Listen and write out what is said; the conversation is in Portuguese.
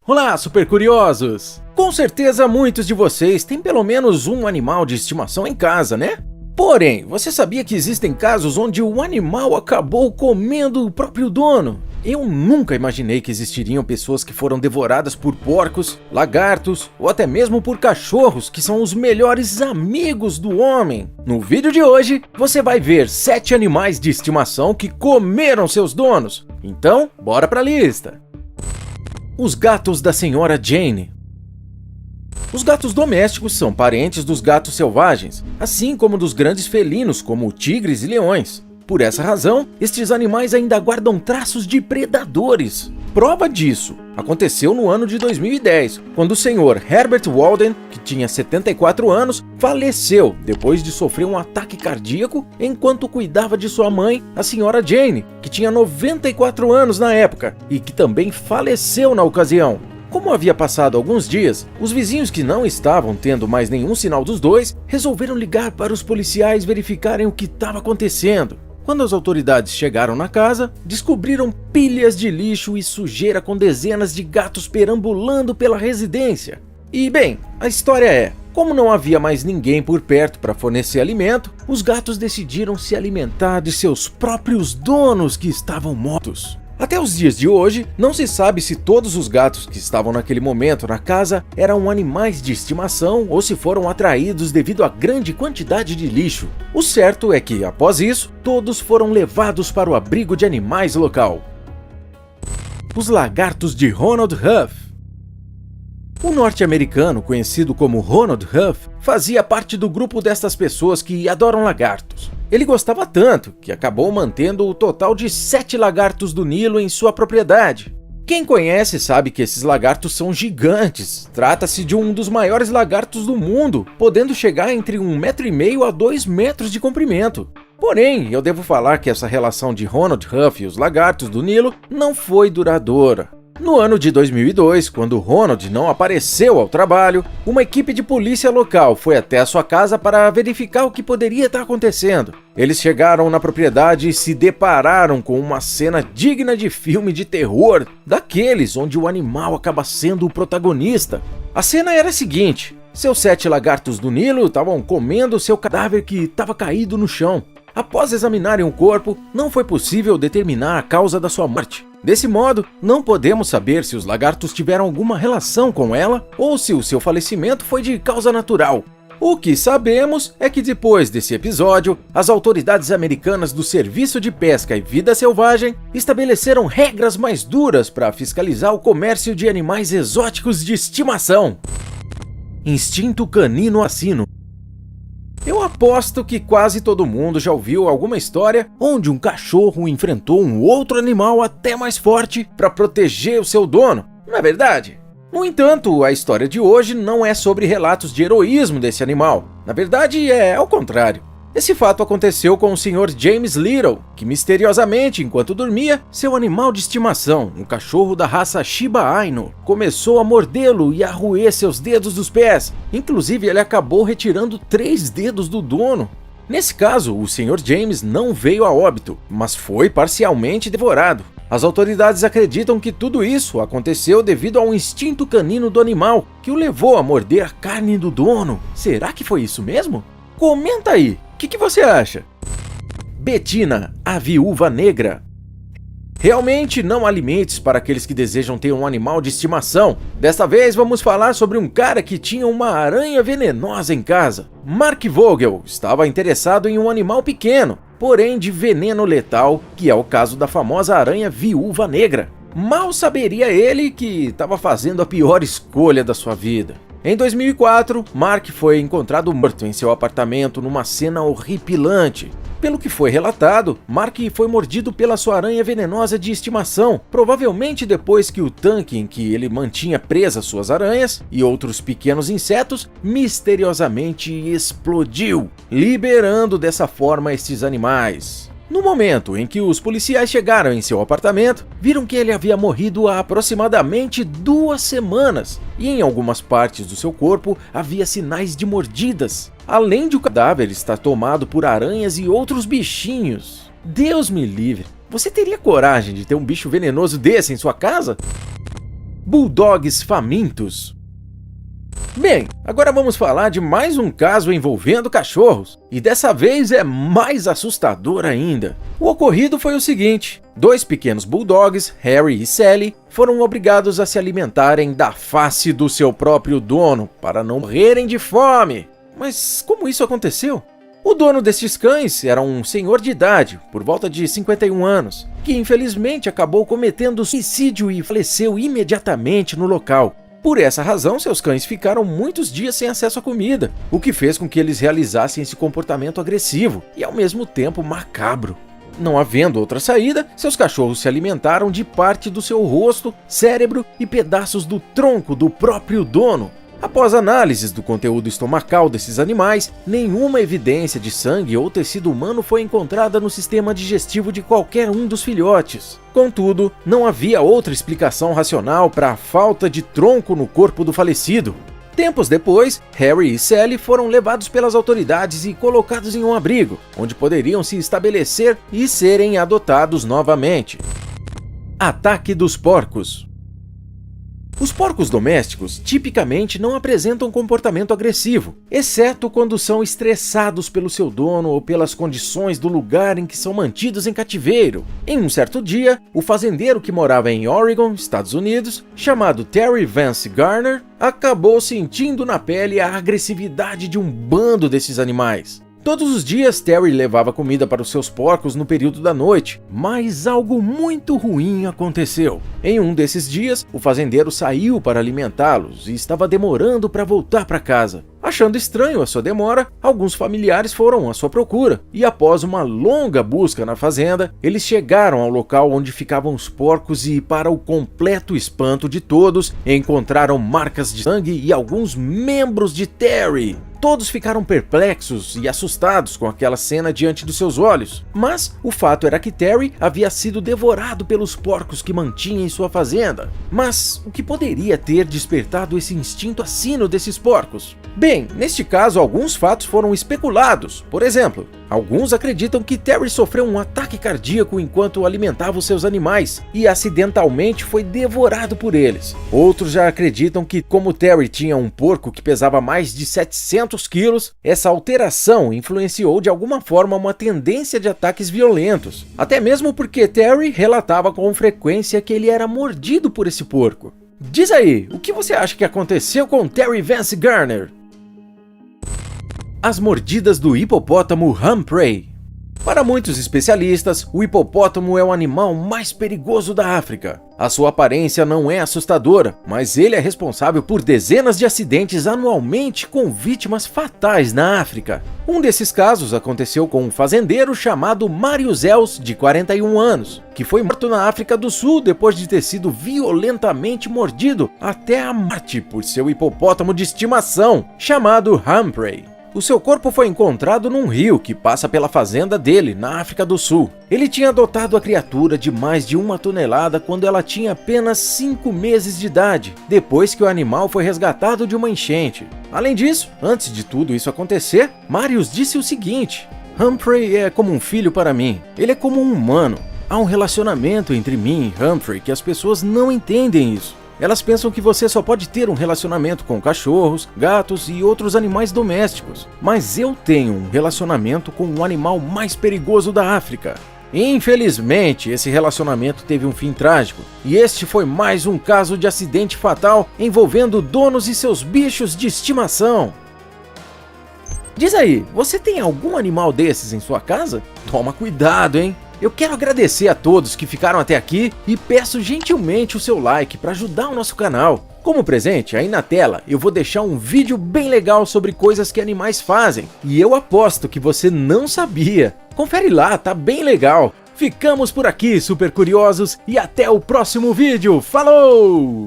Olá, super curiosos! Com certeza muitos de vocês têm pelo menos um animal de estimação em casa, né? Porém, você sabia que existem casos onde o animal acabou comendo o próprio dono? Eu nunca imaginei que existiriam pessoas que foram devoradas por porcos, lagartos ou até mesmo por cachorros, que são os melhores amigos do homem. No vídeo de hoje, você vai ver 7 animais de estimação que comeram seus donos. Então, bora pra lista! Os gatos da senhora Jane. Os gatos domésticos são parentes dos gatos selvagens, assim como dos grandes felinos como tigres e leões. Por essa razão, estes animais ainda guardam traços de predadores. Prova disso aconteceu no ano de 2010, quando o senhor Herbert Walden, que tinha 74 anos, faleceu depois de sofrer um ataque cardíaco enquanto cuidava de sua mãe, a senhora Jane, que tinha 94 anos na época e que também faleceu na ocasião. Como havia passado alguns dias, os vizinhos que não estavam tendo mais nenhum sinal dos dois resolveram ligar para os policiais verificarem o que estava acontecendo. Quando as autoridades chegaram na casa, descobriram pilhas de lixo e sujeira com dezenas de gatos perambulando pela residência. E bem, a história é, como não havia mais ninguém por perto para fornecer alimento, os gatos decidiram se alimentar de seus próprios donos que estavam mortos. Até os dias de hoje, não se sabe se todos os gatos que estavam naquele momento na casa eram animais de estimação ou se foram atraídos devido à grande quantidade de lixo. O certo é que, após isso, todos foram levados para o abrigo de animais local. Os lagartos de Ronald Huff. O norte-americano, conhecido como Ronald Huff, fazia parte do grupo destas pessoas que adoram lagartos. Ele gostava tanto que acabou mantendo o total de 7 lagartos do Nilo em sua propriedade. Quem conhece sabe que esses lagartos são gigantes. Trata-se de um dos maiores lagartos do mundo, podendo chegar entre 1,5 metro a 2 metros de comprimento. Porém, eu devo falar que essa relação de Ronald Huff e os lagartos do Nilo não foi duradoura. No ano de 2002, quando Ronald não apareceu ao trabalho, uma equipe de polícia local foi até a sua casa para verificar o que poderia estar acontecendo. Eles chegaram na propriedade e se depararam com uma cena digna de filme de terror, daqueles onde o animal acaba sendo o protagonista. A cena era a seguinte: seus 7 lagartos do Nilo estavam comendo seu cadáver que estava caído no chão. Após examinarem o corpo, não foi possível determinar a causa da sua morte. Desse modo, não podemos saber se os lagartos tiveram alguma relação com ela ou se o seu falecimento foi de causa natural. O que sabemos é que depois desse episódio, as autoridades americanas do Serviço de Pesca e Vida Selvagem estabeleceram regras mais duras para fiscalizar o comércio de animais exóticos de estimação. Instinto canino assino. Eu aposto que quase todo mundo já ouviu alguma história onde um cachorro enfrentou um outro animal até mais forte para proteger o seu dono, não é verdade? No entanto, a história de hoje não é sobre relatos de heroísmo desse animal. Na verdade, é ao contrário. Esse fato aconteceu com o Sr. James Little, que misteriosamente, enquanto dormia, seu animal de estimação, um cachorro da raça Shiba Inu, começou a mordê-lo e a roer seus dedos dos pés. Inclusive, ele acabou retirando 3 dedos do dono. Nesse caso, o Sr. James não veio a óbito, mas foi parcialmente devorado. As autoridades acreditam que tudo isso aconteceu devido ao instinto canino do animal, que o levou a morder a carne do dono. Será que foi isso mesmo? Comenta aí! O que você acha? Bettina, a viúva negra. Realmente não há limites para aqueles que desejam ter um animal de estimação. Desta vez vamos falar sobre um cara que tinha uma aranha venenosa em casa. Mark Vogel estava interessado em um animal pequeno, porém de veneno letal, que é o caso da famosa aranha viúva negra. Mal saberia ele que estava fazendo a pior escolha da sua vida. Em 2004, Mark foi encontrado morto em seu apartamento numa cena horripilante. Pelo que foi relatado, Mark foi mordido pela sua aranha venenosa de estimação, provavelmente depois que o tanque em que ele mantinha presas suas aranhas e outros pequenos insetos misteriosamente explodiu, liberando dessa forma estes animais. No momento em que os policiais chegaram em seu apartamento, viram que ele havia morrido há aproximadamente 2 semanas e em algumas partes do seu corpo havia sinais de mordidas, além de o cadáver estar tomado por aranhas e outros bichinhos. Deus me livre! Você teria coragem de ter um bicho venenoso desse em sua casa? Bulldogs famintos. Bem, agora vamos falar de mais um caso envolvendo cachorros, e dessa vez é mais assustador ainda. O ocorrido foi o seguinte: 2 pequenos bulldogs, Harry e Sally, foram obrigados a se alimentarem da face do seu próprio dono para não morrerem de fome. Mas como isso aconteceu? O dono destes cães era um senhor de idade, por volta de 51 anos, que infelizmente acabou cometendo suicídio e faleceu imediatamente no local. Por essa razão, seus cães ficaram muitos dias sem acesso à comida, o que fez com que eles realizassem esse comportamento agressivo e ao mesmo tempo macabro. Não havendo outra saída, seus cachorros se alimentaram de parte do seu rosto, cérebro e pedaços do tronco do próprio dono. Após análises do conteúdo estomacal desses animais, nenhuma evidência de sangue ou tecido humano foi encontrada no sistema digestivo de qualquer um dos filhotes. Contudo, não havia outra explicação racional para a falta de tronco no corpo do falecido. Tempos depois, Harry e Sally foram levados pelas autoridades e colocados em um abrigo, onde poderiam se estabelecer e serem adotados novamente. Ataque dos porcos. Os porcos domésticos tipicamente não apresentam comportamento agressivo, exceto quando são estressados pelo seu dono ou pelas condições do lugar em que são mantidos em cativeiro. Em um certo dia, o fazendeiro que morava em Oregon, Estados Unidos, chamado Terry Vance Garner, acabou sentindo na pele a agressividade de um bando desses animais. Todos os dias, Terry levava comida para os seus porcos no período da noite, mas algo muito ruim aconteceu. Em um desses dias, o fazendeiro saiu para alimentá-los e estava demorando para voltar para casa. Achando estranho a sua demora, alguns familiares foram à sua procura, e após uma longa busca na fazenda, eles chegaram ao local onde ficavam os porcos e, para o completo espanto de todos, encontraram marcas de sangue e alguns membros de Terry. Todos ficaram perplexos e assustados com aquela cena diante dos seus olhos, mas o fato era que Terry havia sido devorado pelos porcos que mantinha em sua fazenda. Mas o que poderia ter despertado esse instinto assassino desses porcos? Bem, neste caso, alguns fatos foram especulados. Por exemplo, alguns acreditam que Terry sofreu um ataque cardíaco enquanto alimentava os seus animais e acidentalmente foi devorado por eles. Outros já acreditam que, como Terry tinha um porco que pesava mais de 700 quilos, essa alteração influenciou de alguma forma uma tendência de ataques violentos. Até mesmo porque Terry relatava com frequência que ele era mordido por esse porco. Diz aí, o que você acha que aconteceu com Terry Vance Garner? As mordidas do hipopótamo Humphrey. Para muitos especialistas, o hipopótamo é o animal mais perigoso da África. A sua aparência não é assustadora, mas ele é responsável por dezenas de acidentes anualmente com vítimas fatais na África. Um desses casos aconteceu com um fazendeiro chamado Marius Els, de 41 anos, que foi morto na África do Sul depois de ter sido violentamente mordido até a morte por seu hipopótamo de estimação, chamado Humphrey. O seu corpo foi encontrado num rio que passa pela fazenda dele, na África do Sul. Ele tinha adotado a criatura de mais de 1 tonelada quando ela tinha apenas 5 meses de idade, depois que o animal foi resgatado de uma enchente. Além disso, antes de tudo isso acontecer, Marius disse o seguinte: Humphrey é como um filho para mim, ele é como um humano. Há um relacionamento entre mim e Humphrey que as pessoas não entendem isso. Elas pensam que você só pode ter um relacionamento com cachorros, gatos e outros animais domésticos. Mas eu tenho um relacionamento com o animal mais perigoso da África. Infelizmente, esse relacionamento teve um fim trágico. E este foi mais um caso de acidente fatal envolvendo donos e seus bichos de estimação. Diz aí, você tem algum animal desses em sua casa? Toma cuidado, hein? Eu quero agradecer a todos que ficaram até aqui e peço gentilmente o seu like para ajudar o nosso canal. Como presente, aí na tela eu vou deixar um vídeo bem legal sobre coisas que animais fazem, e eu aposto que você não sabia. Confere lá, tá bem legal. Ficamos por aqui, super curiosos, e até o próximo vídeo. Falou!